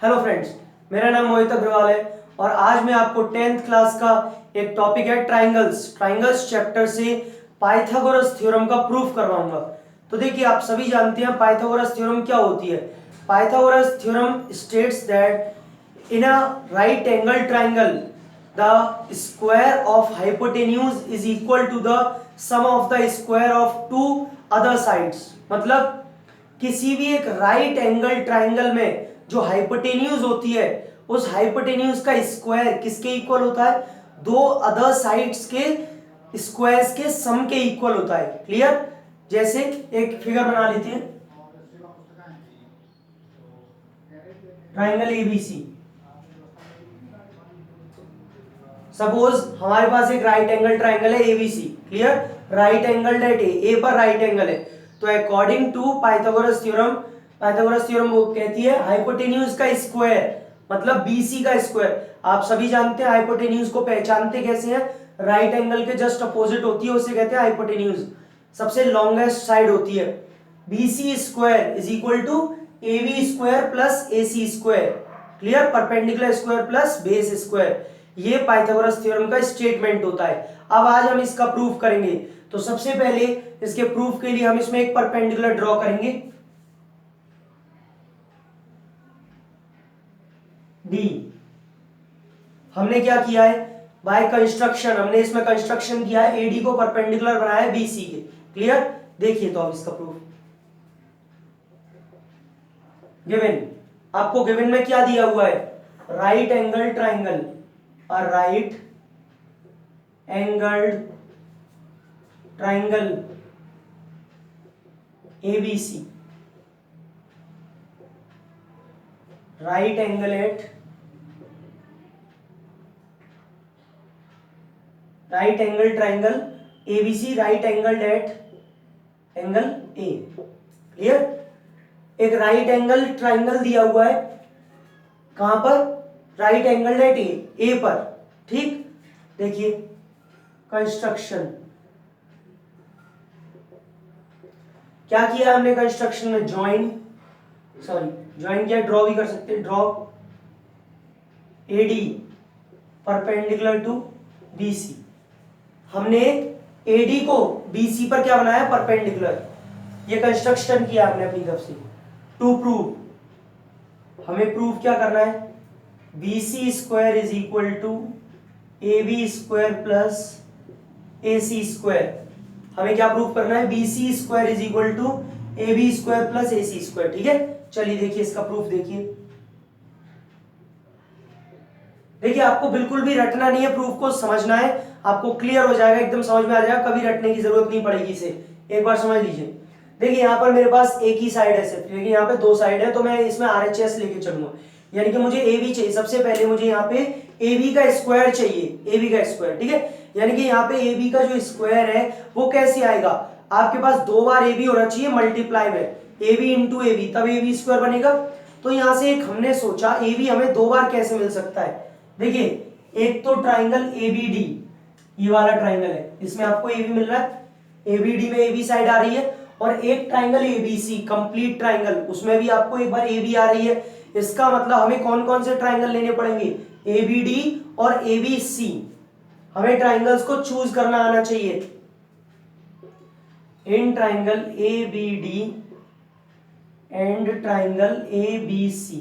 Hello friends, मेरा नाम मोहित अग्रवाल है और आज मैं आपको 10th क्लास का एक टॉपिक है ट्राइंगल्स चैप्टर से पाइथागोरस थ्योरम का प्रूफ करवाऊंगा। तो देखिए, आप सभी जानते हैं पाइथागोरस थ्योरम क्या होती है। Pythagoras theorem states that in a right angle triangle the square of hypotenuse is equal to the sum of the square of two other sides. मतलब किसी भी एक राइट एंगल ट्राइंगल में जो हाइपोटेन्यूज होती है, उस हाइपोटेन्यूज का स्क्वायर किसके इक्वल होता है? दो अदर साइड्स के स्क्वायर्स के सम के इक्वल होता है। क्लियर? जैसे एक फिगर बना लेते हैं, ट्राइंगल एबीसी। सपोज हमारे पास एक राइट एंगल ट्राइंगल है ABC. Clear? Right angle at A पर राइट एंगल है। तो अकॉर्डिंग टू पाइथागोरस थ्योरम वो कहती है हाइपोटेन्यूज का स्क्वायर मतलब बीसी का स्क्वायर। आप सभी जानते हैं हाइपोटेन्यूज को पहचानते कैसे हैं? राइट एंगल के जस्ट अपोजिट होती है, उसे कहते हैं हाइपोटेन्यूज। सबसे लॉन्गेस्ट साइड होती है। BC square is equal to AB square plus AC square. Clear? Perpendicular square plus base square. ये पाइथागोरस थ्योरम का स्टेटमेंट होता है। अब आज हम इसका प्रूफ करेंगे। तो सबसे पहले इसके प्रूफ के लिए हम इसमें एक परपेंडिकुलर ड्रॉ करेंगे, डी। हमने क्या किया है? बाय कंस्ट्रक्शन हमने इसमें कंस्ट्रक्शन किया है, एडी को परपेंडिकुलर बनाया है बीसी के। क्लियर? देखिए तो अब इसका प्रूफ। गिवन, आपको गिवन में क्या दिया हुआ है? Right angle triangle, a right angled triangle ABC, right angle at right angle triangle ABC, right angled at angle A। Clear? एक राइट एंगल ट्राइंगल दिया हुआ है, कहां पर? राइट एंगल एट ए पर। ठीक, देखिए कंस्ट्रक्शन क्या किया हमने कंस्ट्रक्शन में? ज्वाइन किया, ड्रॉ भी कर सकते हैं। Draw AD perpendicular to BC. हमने एडी को बीसी पर क्या बनाया? परपेंडिकुलर। ये कंस्ट्रक्शन किया हमने अपनी तरफ से। टू प्रूव, हमें प्रूव क्या करना है? BC square is equal to AB square plus AC square. हमें क्या प्रूफ करना है? BC square is equal to AB square plus AC square. ठीक है, चलिए देखिए इसका प्रूफ। देखिए आपको बिल्कुल भी रटना नहीं है, प्रूफ को समझना है। आपको क्लियर हो जाएगा, एकदम समझ में आ जाएगा, कभी रटने की जरूरत नहीं पड़ेगी इसे। एक बार समझ लीजिए। देखिए यहाँ पर मेरे पास एक ही साइड है सिर्फ, लेकिन यहाँ पे दो साइड है, तो मैं इसमें RHS लेके चलूंगा। यानी कि मुझे AB चाहिए। सबसे पहले मुझे यहाँ पे AB का स्क्वायर चाहिए, AB का स्क्वायर। ठीक है, यानी कि यहाँ पे AB का जो स्क्वायर है वो कैसे आएगा? आपके पास दो बार AB होना चाहिए मल्टीप्लाई में, AB इंटू AB, तब AB स्क्वायर बनेगा। तो यहाँ से एक हमने सोचा AB हमें दो बार कैसे मिल सकता है। देखिए, एक तो ट्राइंगल ABD, ये वाला ट्राइंगल है, इसमें आपको AB मिल रहा है, ABD में AB साइड आ रही है। और एक ट्राइंगल ABC कंप्लीट ट्राइंगल, उसमें भी आपको एक बार AB आ रही है। इसका मतलब हमें कौन कौन से ट्राइंगल लेने पड़ेंगे? ABD और ABC। हमें ट्राइंगल्स को चूज करना आना चाहिए। In triangle ABD and triangle ABC।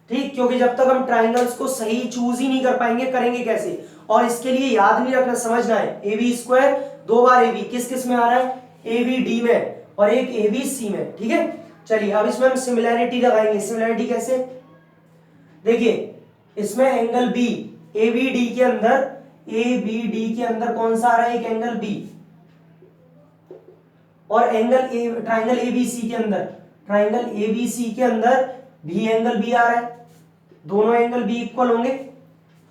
ठीक, क्योंकि जब तक हम ट्राइंगल्स को सही चूज ही नहीं कर पाएंगे, करेंगे कैसे? और इसके लिए याद नहीं रखना, समझना है। AB स्क्वायर दो बार AB किस किस में आ रहा है? ABD में और एक ABC में। ठीक है, चलिए अब इसमें हम सिमिलैरिटी लगाएंगे। सिमिलैरिटी कैसे? देखिए, इसमें एंगल B ABD के अंदर कौन सा आ रहा है? एक एंगल B। और एंगल ट्राइंगल ABC के अंदर भी एंगल B आ रहा है। दोनों एंगल B इक्वल होंगे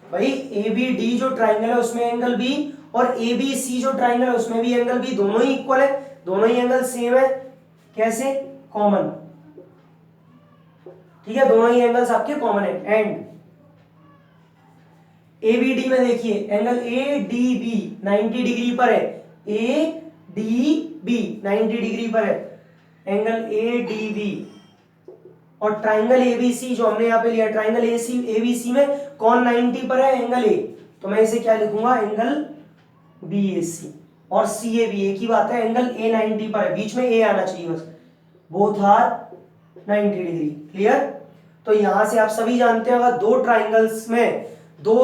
भाई। ABD जो ट्राइंगल है उसमें एंगल B, और ABC जो ट्राइंगल है उसमें भी एंगल B, दोनों ही इक्वल है, दोनों ही एंगल सेम है। कैसे? कॉमन। ठीक है, दोनों ही एंगल्स आपके कॉमन है। एंड ABD में देखिए एंगल ADB 90 डिग्री पर है। ADB 90 डिग्री पर है। एंगल ADB और ट्राइंगल एबीसी जो हमने यहाँ पे लिया, ट्राइंगल एबीसी में कौन 90 पर है, एंगल ए, तो मैं इसे क्या लिखूंगा, एंगल बीएसी। और सीएबी एक ही बात है, एंगल ए 90 पर है, बीच में ए आना चाहिए बस, बोथ आर 90 डिग्री। क्लियर? तो यहां से आप सभी जानते हैं अगर दो ट्राइंगल्स में दो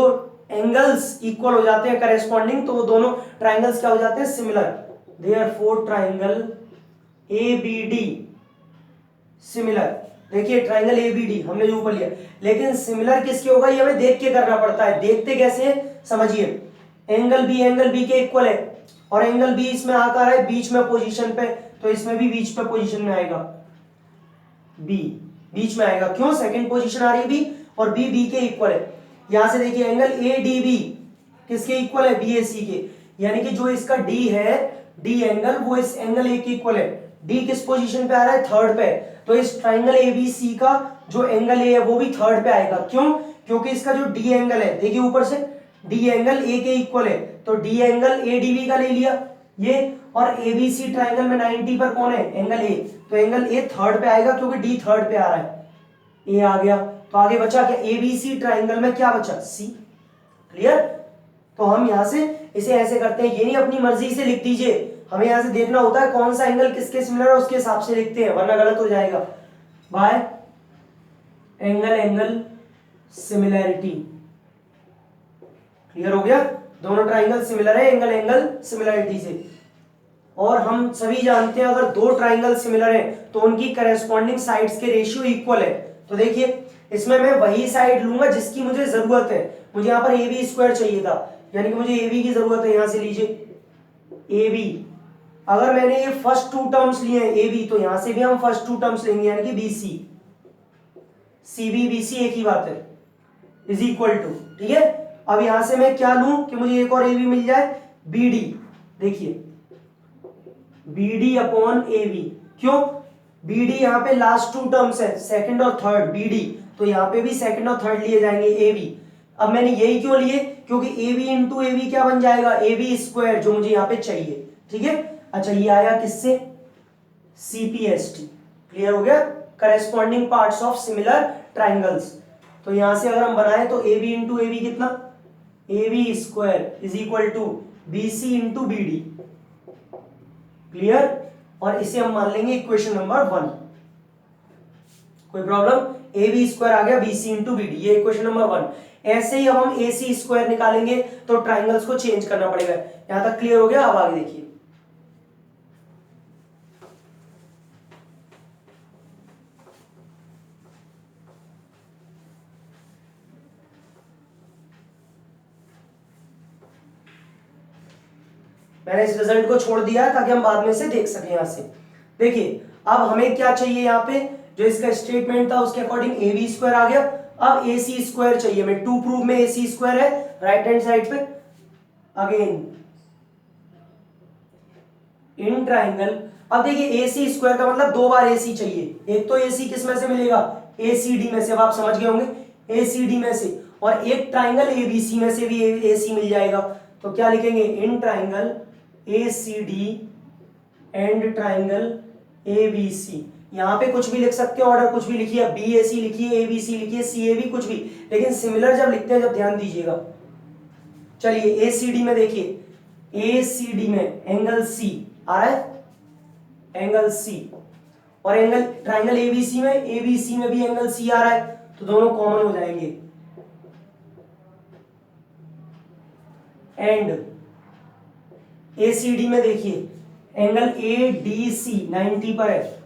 एंगल्स इक्वल हो जाते हैं करेस्पॉन्डिंग, तो वो दोनों ट्राइंगल्स क्या हो जाते हैं, similar. Therefore triangle ABD similar. देखिए ट्राइंगल एबीडी हमने जो ऊपर लिया, लेकिन सिमिलर किसके होगा ये हमें देख के करना पड़ता है। देखते कैसे, समझिए, एंगल बी के इक्वल है और एंगल बी इसमें आकर है बीच में पोजीशन पे, तो इसमें भी बीच पे पोजीशन में आएगा, बी बीच में आएगा। क्यों? सेकंड पोजीशन आ रही है बी और बी के इक्वल है। यहां से देखिए एंगल एडीबी किसके इक्वल है, बीएसी के, यानी कि जो इसका डी है, डी एंगल, वो इस एंगल ए के इक्वल है। डी किस पोजीशन पे आ रहा है, थर्ड पे, तो इस ट्राइंगल एबीसी का जो एंगल ए है वो भी थर्ड पे आएगा। क्यों? क्योंकि इसका जो डी एंगल है, देखिए ऊपर से डी एंगल ए के इक्वल है, तो डी एंगल एडीबी का ले लिया ये, और एबीसी ट्राइंगल में 90 पर कौन है, एंगल ए, तो एंगल ए थर्ड पे आएगा क्योंकि डी थर्ड पे आ रहा है, ए आ गया। तो आगे बचा क्या, एबीसी ट्राइंगल में क्या बचा, सी। क्लियर? तो हम यहां से इसे ऐसे करते हैं, ये नहीं अपनी मर्जी से लिख दीजिए, हमें यहां से देखना होता है कौन सा एंगल किसके सिमिलर है, उसके हिसाब से लिखते हैं, वरना गलत हो जाएगा। Bye angle similarity. क्लियर हो गया? दोनों ट्राइंगल सिमिलर है एंगल सिमिलैरिटी से। और हम सभी जानते हैं अगर दो ट्राइंगल सिमिलर हैं तो उनकी करेस्पॉन्डिंग साइड्स के रेशियो इक्वल है। तो देखिए इसमें मैं वही साइड लूंगा जिसकी मुझे जरूरत है। मुझे यहाँ पर AB स्क्वायर चाहिए था, यानी कि मुझे AB की जरूरत है, यहां से लीजिए AB। अगर मैंने ये फर्स्ट टू टर्म्स लिए हैं AB, तो यहां से भी हम फर्स्ट टू टर्म्स लेंगे, यानी कि BC, CB BC एक ही बात है, इज इक्वल टू। ठीक है? अब यहां से मैं क्या लूं कि मुझे एक और AB मिल जाए, BD। देखिए BD अपॉन AB। क्यों? BD यहाँ पे लास्ट टू टर्म्स है, सेकंड और थर्ड, BD, तो यहाँ पे भी सेकंड और थर्ड लिए जाएंगे AB। अब मैंने यही क्यों लिए, क्योंकि AB इंटू AB क्या बन जाएगा, AB स्क्वायर, जो मुझे यहाँ पे चाहिए। ठीक है? अच्छा ये आया किससे, CPST। क्लियर हो गया? Corresponding parts of similar triangles. तो यहां से अगर हम बनाए तो AB इंटू AB कितना, AB square is equal to BC into BD। Clear? और इसे हम मान लेंगे इक्वेशन नंबर 1। कोई प्रॉब्लम? AB स्क्वायर आ गया BC इंटू BD, ये इक्वेशन नंबर 1। ऐसे ही अब हम AC स्क्वायर निकालेंगे तो ट्राइंगल्स को चेंज करना पड़ेगा। यहां तक क्लियर हो गया? अब आगे देखिए, मैंने इस रिजल्ट को छोड़ दिया है ताकि हम बाद में से देख सकें। यहां से देखिए अब हमें क्या चाहिए, यहाँ पे जो इसका स्टेटमेंट था उसके अकॉर्डिंग AB स्क्वायर आ गया। अब AC स्क्वायर चाहिए, मैं टू प्रूव में AC स्क्वायर है राइट हैंड साइड पे। अगेन इन ट्राइंगल, अब देखिए AC स्क्वायर का मतलब दो बार AC चाहिए। एक तो AC किस में से मिलेगा, ACD में से, अब आप समझ गए होंगे, ACD में से, और एक ट्राइंगल ABC में से भी AC मिल जाएगा। तो क्या लिखेंगे, in triangle ACD and triangle ABC। यहां पे कुछ भी लिख सकते हो, ऑर्डर कुछ भी लिखिए, BAC लिखिए, ABC लिखिए, CAB कुछ भी, लेकिन सिमिलर जब लिखते हैं जब ध्यान दीजिएगा। चलिए ACD में देखिए, ACD में एंगल C आ रहा है, एंगल C, और एंगल ट्राइंगल ABC में भी एंगल C आ रहा है, तो दोनों कॉमन हो जाएंगे। एंड ACD में देखिए एंगल ADC 90 पर है,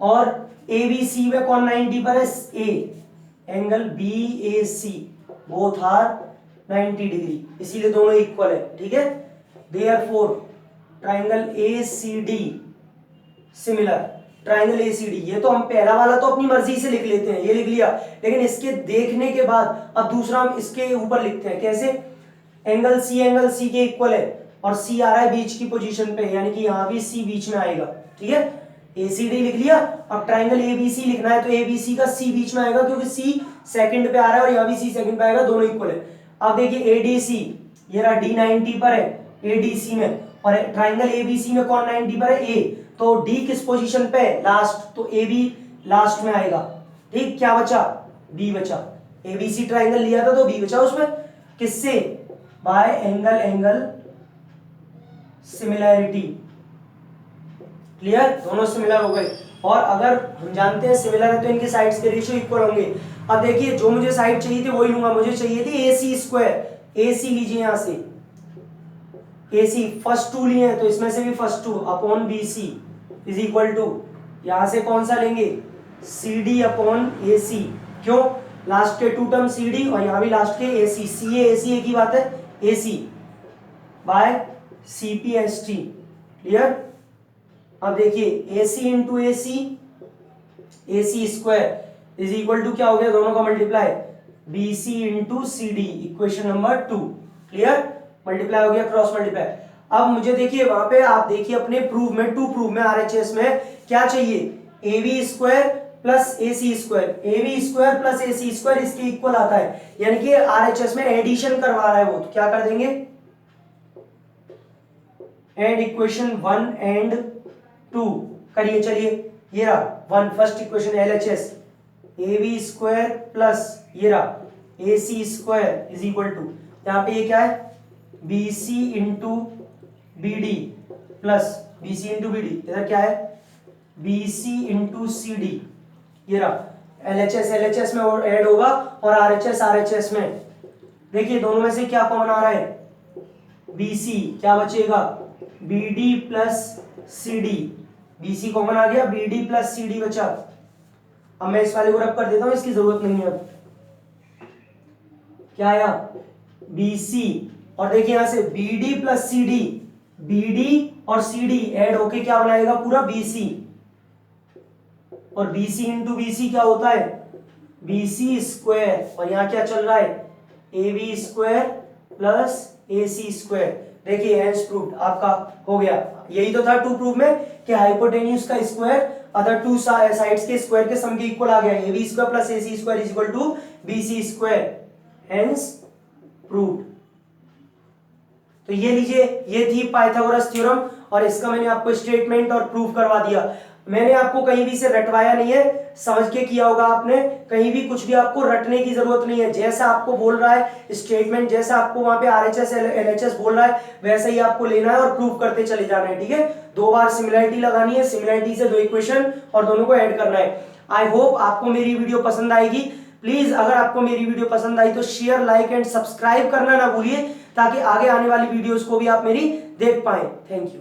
और ABC में कौन 90 पर है, A, angle BAC both are 90 degree, इसीलिए दोनों इक्वल है। ठीक है? Therefore triangle ACD similar, triangle ACD, ये तो हम पहला वाला तो अपनी मर्जी से लिख लेते हैं, ये लिख लिया, लेकिन इसके देखने के बाद अब दूसरा हम इसके ऊपर लिखते हैं। कैसे? एंगल C के इक्वल है और C आ रहा है बीच की पोजीशन पे, यानी कि यहां भी C बीच में आएगा। ठीक है? ACD लिख लिया। अब ट्राइंगल ABC लिखना है तो ABC का C बीच में आएगा क्योंकि C सेकंड पे आ रहा है और यहां भी C सेकंड पे आएगा, दोनों इक्वल है। अब देखिए ADC, ये रहा D 90 पर है ADC में, और ट्राइंगल ABC में कौन 90 पर है, A, तो डी किस पोजीशन पे? लास्ट, तो ए बी लास्ट में आएगा। ठीक, क्या बचा? बी बचा। एबीसी ट्राइंगल लिया था तो बी बचा उसमें, किससे? Bye angle similarity. क्लियर, दोनों सिमिलर हो गए। और अगर हम जानते हैं सिमिलर है तो इनके साइड्स के रेशियो इक्वल होंगे। अब देखिए जो मुझे साइड चाहिए थी वही लूंगा, मुझे चाहिए थी AC स्क्वायर। AC लीजिए यहां से, AC फर्स्ट टू लिए हैं तो इसमें से भी first two upon BC is equal to, यहां से कौन सा लेंगे? CD upon AC। क्यों? लास्ट के टू टर्म CD और यहां भी लास्ट के AC, CA AC एक ही बात है, AC बाय CPST। क्लियर। अब देखिए AC into AC square is equal to क्या हो गया? दोनों का multiply, BC into CD, equation number 2। Clear, multiply हो गया, क्रॉस मल्टीप्लाई। अब मुझे देखिए वहां पे, आप देखिए अपने प्रूफ में, टू प्रूफ में RHS में क्या चाहिए? AB square plus AC square, AB square plus AC square इसके इक्वल आता है, यानी कि RHS में एडिशन करवा रहा है वो, तो क्या कर देंगे? एड इक्वेशन 1 एंड 2 करिए। चलिए ये रहा 1 first equation LHS, AB square plus ये रहा AC square is equal to, यहाँ पे ये क्या है? BC into BD plus BC into BD, इधर क्या है? BC into CD। ये रहा LHS में और ऐड होगा और RHS में। देखिए दोनों में से क्या कॉमन आ रहा है? BC, क्या बचेगा? BD plus CD। BC common आ गया, BD प्लस CD बचा। अब मैं इस वाले को रब कर देता हूं, इसकी जरूरत नहीं है। अब क्या आया? BC और देखिए यहां से BD प्लस CD, BD और CD ऐड होके क्या बनाएगा? पूरा BC। और BC इंटू BC क्या होता है? BC square. और यहाँ क्या चल रहा है? AB square plus AC square. देखिए हेंस प्रूव्ड, आपका हो गया। यही तो था टू प्रूफ में कि हाइपोटेन्यूज का स्क्वायर अदर टू साइड्स के स्क्वायर के सम के इक्वल आ गया। AB square plus AC square is equal to BC square, hence proved. तो ये लीजिए, ये थी पाइथागोरस थ्योरम और इसका मैंने आपको स्टेटमेंट और प्रूफ करवा दिया। मैंने आपको कहीं भी से रटवाया नहीं है, समझ के किया होगा आपने। कहीं भी कुछ भी आपको रटने की जरूरत नहीं है, जैसा आपको बोल रहा है स्टेटमेंट, जैसा आपको वहां पे RHS LHS बोल रहा है वैसा ही आपको लेना है और प्रूफ करते चले जाना है। ठीक है, 2 बार सिमिलरिटी लगानी है, सिमिलरिटी से 2 इक्वेशन और दोनों को ऐड करना है। आई होप आपको मेरी वीडियो पसंद आएगी। प्लीज अगर आपको मेरी वीडियो पसंद आई तो शेयर, लाइक एंड सब्सक्राइब करना ना भूलिए, ताकि आगे आने वाली वीडियोस को भी आप मेरी देख पाए। Thank you.